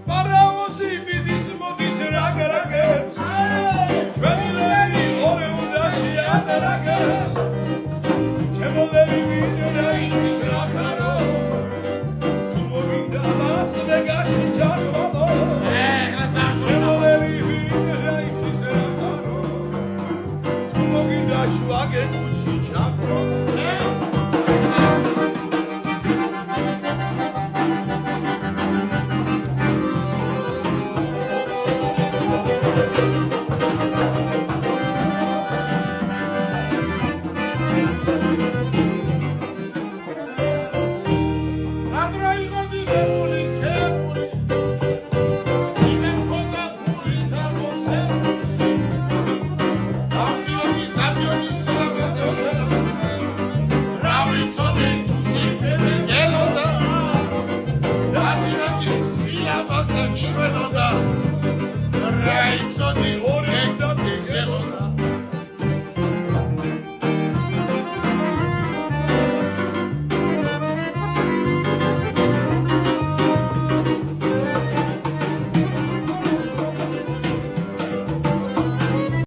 პარაოზი მიდის მოდის რაგ-რაგებს ჩვენი ლელი ორი უნდა შეადრაგებს ჩემო ლელი მინდა ისთვის რა ხარო თუ მოგინდა ლას-ვეგასში ჩართვალო ჩემო ლელი მინდა ისთვის რა ხარო თუ მოგინდა შუაგებუჩი ჩართვალო Rai, so di ore